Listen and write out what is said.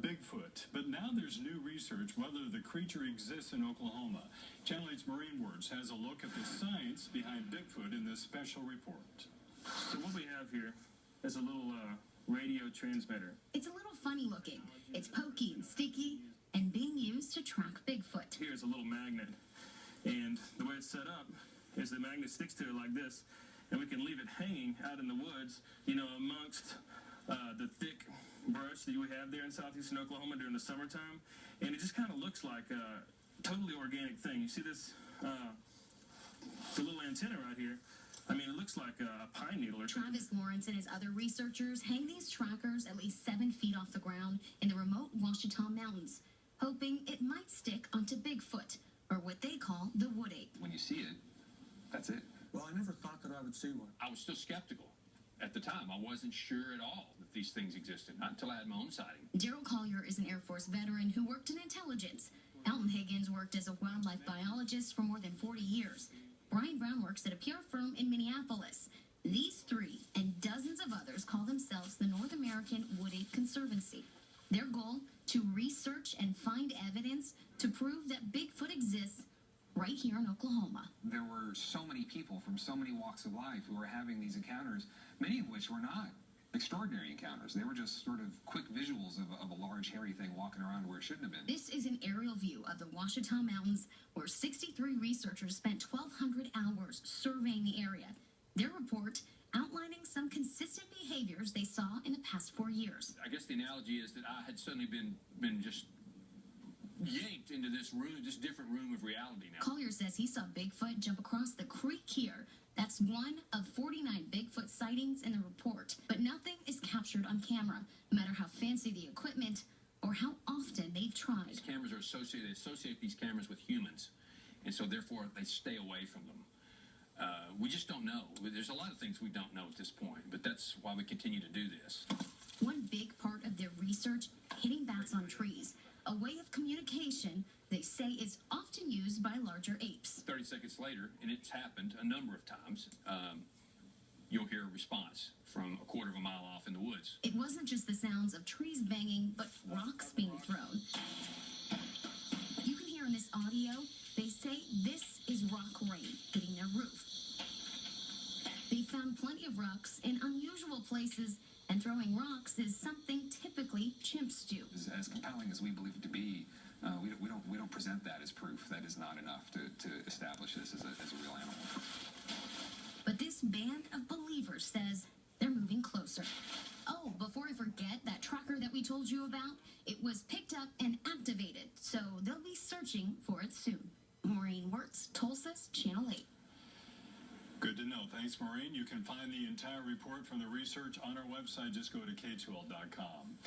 Bigfoot, but now there's new research whether the creature exists in Oklahoma. Channel 8's Marine Words has a look at the science behind Bigfoot in this special report. So what we have here is a little radio transmitter. It's a little funny looking. It's pokey and sticky and being used to track Bigfoot. Here's a little magnet, and the way it's set up is the magnet sticks to it like this, and we can leave it hanging out in the woods, you know, amongst the thick brush that we have there in southeastern Oklahoma during the summertime, and it just kind of looks like a totally organic thing. You see this, the little antenna right here? I mean, it looks like a pine needle or something. Travis Lawrence and his other researchers hang these trackers at least 7 feet off the ground in the remote Ouachita Mountains, hoping it might stick onto Bigfoot, or what they call the wood ape. When you see it, that's it. Well, I never thought that I would see one. I was still skeptical. At the time, I wasn't sure at all that these things existed, not until I had my own sighting. Daryl Collier is an Air Force veteran who worked in intelligence. Elton Higgins worked as a wildlife biologist for more than 40 years. Brian Brown works at a PR firm in Minneapolis. These three and dozens of others call themselves the North American Wood Ape Conservancy. Their goal, to research and find evidence to prove that Bigfoot exists right here in Oklahoma. There were so many people from so many walks of life who were having these encounters, many of which were not extraordinary encounters. They were just sort of quick visuals of a large hairy thing walking around where it shouldn't have been. This is an aerial view of the Ouachita Mountains, where 63 researchers spent 1,200 hours surveying the area. Their report outlining some consistent behaviors they saw in the past 4 years. I guess the analogy is that I had suddenly been just yanked into this room, this different room of reality now. Collier says he saw Bigfoot jump across the creek here. That's one of 49 Bigfoot sightings in the report. But nothing is captured on camera, no matter how fancy the equipment or how often they've tried. These cameras are associated, they associate these cameras with humans, and so therefore they stay away from them. We just don't know. There's a lot of things we don't know at this point, but that's why we continue to do this. One big part of their research, hitting bats on trees, a way of communication they say is often used by larger apes. 30 seconds later, and it's happened a number of times, you'll hear a response from a quarter of a mile off in the woods. It wasn't just the sounds of trees banging, but rocks being thrown. You can hear in this audio, they say this is rock rain hitting their roof. They found plenty of rocks in unusual places, and throwing rocks is something typically chimps do. As compelling as we believe it to be, we don't present that as proof. That is not enough to establish this as a real animal. But this band of believers says they're moving closer. Oh, before I forget, that tracker that we told you about, it was picked up and activated, so they'll be searching for it soon. Maureen Wirtz, Tulsa's Channel 8. Good to know. Thanks, Maureen. You can find the entire report from the research on our website. Just go to KTUL.com.